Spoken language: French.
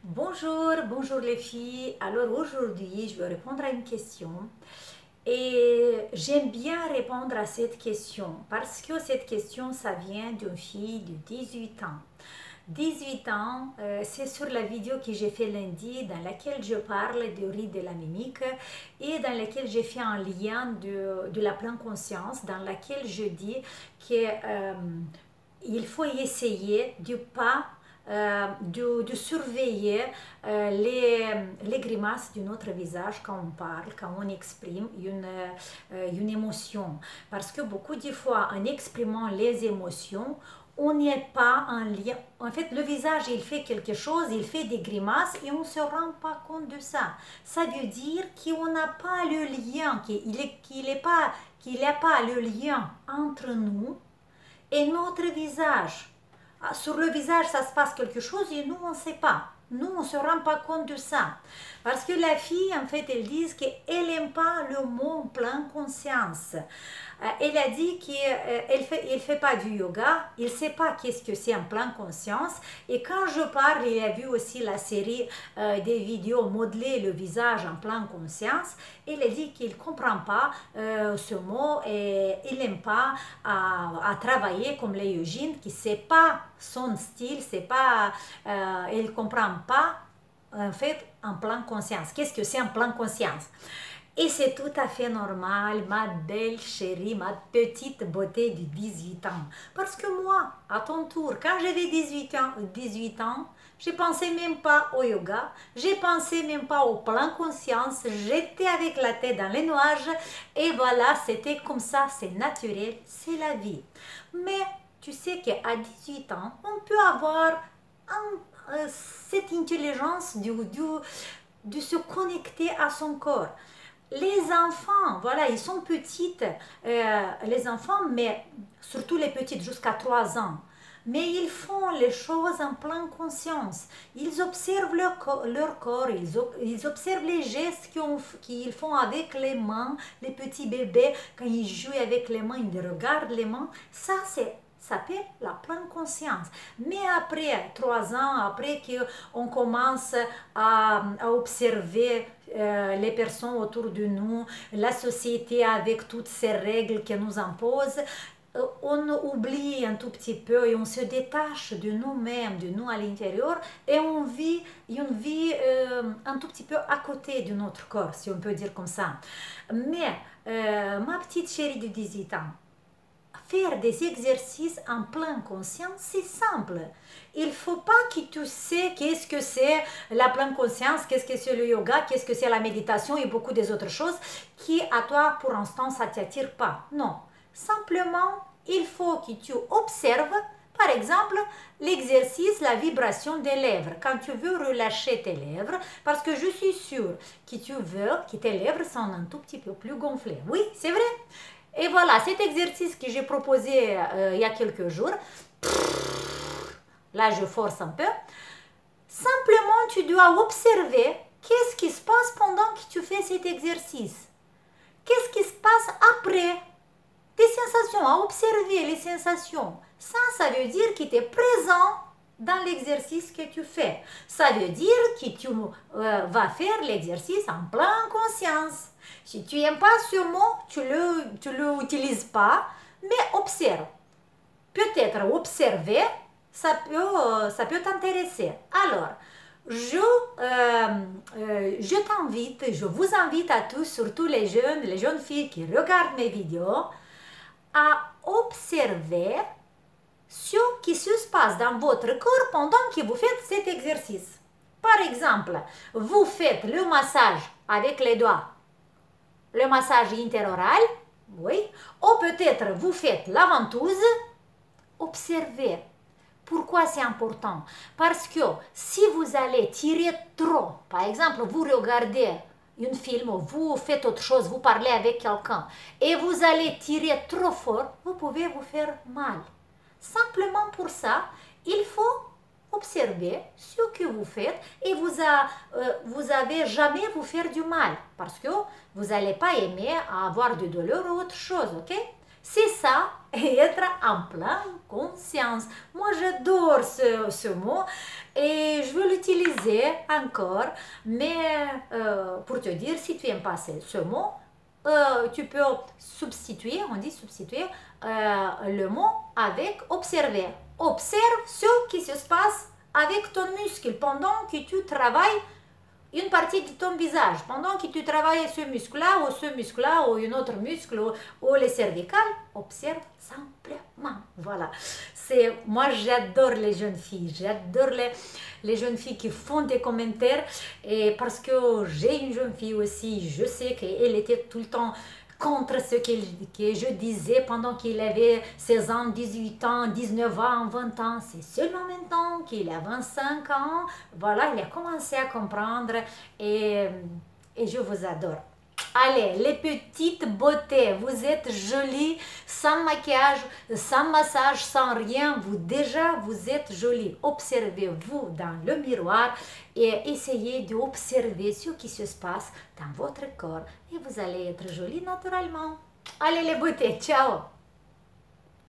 Bonjour les filles. Alors aujourd'hui, je vais répondre à une question. Et j'aime bien répondre à cette question parce que cette question, ça vient d'une fille de 18 ans. 18 ans, c'est sur la vidéo que j'ai fait lundi dans laquelle je parle de rides de la mimique et dans laquelle j'ai fait un lien de la pleine conscience, dans laquelle je dis que il faut essayer de pas de surveiller les grimaces de notre visage quand on parle, quand on exprime une émotion. Parce que beaucoup de fois, en exprimant les émotions, on n'y est pas en lien. En fait, le visage, il fait quelque chose, il fait des grimaces et on ne se rend pas compte de ça. Ça veut dire qu'on n'a pas le lien, qu'il n'y a pas le lien entre nous et notre visage. Sur le visage, ça se passe quelque chose et nous, on ne sait pas. Nous, on ne se rend pas compte de ça. Parce que la fille, en fait, elle dit qu'elle n'aime pas le mot plein conscience. Elle a dit qu'elle fait pas du yoga, il ne sait pas qu'est-ce que c'est en pleine conscience. Et quand je parle, il a vu aussi la série des vidéos modeler le visage en pleine conscience. Elle a dit qu'il ne comprend pas ce mot et il n'aime pas à travailler comme les yogis, qui ne sait pas son style, elle ne comprend pas en fait en pleine conscience. Qu'est-ce que c'est en pleine conscience? Et c'est tout à fait normal, ma belle chérie, ma petite beauté de 18 ans. Parce que moi, à ton tour, quand j'avais 18 ans, je pensais même pas au yoga, je pensais même pas au plein conscience, j'étais avec la tête dans les nuages et voilà, c'était comme ça, c'est naturel, c'est la vie. Mais tu sais qu'à 18 ans, on peut avoir cette intelligence de se connecter à son corps. Les enfants, voilà, ils sont petites, les enfants, mais surtout les petites jusqu'à 3 ans. Mais ils font les choses en pleine conscience. Ils observent leur corps, ils observent les gestes qu'ils font avec les mains. Les petits bébés, quand ils jouent avec les mains, ils regardent les mains. Ça s'appelle la pleine conscience. Mais après 3 ans, après qu'on commence à observer les personnes autour de nous, la société avec toutes ces règles qu'elle nous impose, on oublie un tout petit peu et on se détache de nous-mêmes, de nous à l'intérieur, et on vit une vie un tout petit peu à côté de notre corps, si on peut dire comme ça. Mais ma petite chérie de 18 ans, faire des exercices en pleine conscience, c'est simple. Il ne faut pas que tu sais qu'est-ce que c'est la pleine conscience, qu'est-ce que c'est le yoga, qu'est-ce que c'est la méditation et beaucoup des autres choses qui, à toi, pour l'instant, ça ne t'attire pas. Non. Simplement, il faut que tu observes, par exemple, l'exercice, la vibration des lèvres. Quand tu veux relâcher tes lèvres, parce que je suis sûre que tu veux que tes lèvres soient un tout petit peu plus gonflées. Oui, c'est vrai. Et voilà, cet exercice que j'ai proposé il y a quelques jours, là je force un peu, simplement tu dois observer qu'est-ce qui se passe pendant que tu fais cet exercice. Qu'est-ce qui se passe après? Tes sensations, à observer les sensations. Ça veut dire que tu es présent dans l'exercice que tu fais. Ça veut dire que tu vas faire l'exercice en pleine conscience. Si tu n'aimes pas ce mot, tu le utilises pas, mais observe. Peut-être observer, ça peut t'intéresser. Alors, je t'invite, je vous invite à tous, surtout les jeunes filles qui regardent mes vidéos, à observer ce qui se passe dans votre corps pendant que vous faites cet exercice. Par exemple, vous faites le massage avec les doigts, le massage interoral, oui, ou peut-être vous faites la ventouse. Observez. Pourquoi c'est important? Parce que si vous allez tirer trop, par exemple, vous regardez un film, vous faites autre chose, vous parlez avec quelqu'un, et vous allez tirer trop fort, vous pouvez vous faire mal. Simplement pour ça, il faut observer ce que vous faites et vous avez jamais vous faire du mal parce que vous n'allez pas aimer avoir de douleur ou autre chose, ok? C'est ça, être en pleine conscience. Moi, j'adore ce mot et je veux l'utiliser. disais encore, mais pour te dire, si tu n'aimes pas ce mot, tu peux substituer, on dit substituer, le mot avec observer. Observe ce qui se passe avec ton muscle pendant que tu travailles une partie de ton visage. Pendant que tu travailles ce muscle-là, ou un autre muscle, ou les cervicales, observe simplement. Voilà. Moi, j'adore les jeunes filles. J'adore les jeunes filles qui font des commentaires. Et parce que j'ai une jeune fille aussi, je sais qu'elle était tout le temps contre ce que je disais pendant qu'il avait 16 ans, 18 ans, 19 ans, 20 ans. C'est seulement maintenant qu'il a 25 ans. Voilà, il a commencé à comprendre et je vous adore. Allez, les petites beautés, vous êtes jolies, sans maquillage, sans massage, sans rien. Vous êtes jolies. Observez-vous dans le miroir et essayez d'observer ce qui se passe dans votre corps et vous allez être jolie naturellement. Allez les beautés, ciao!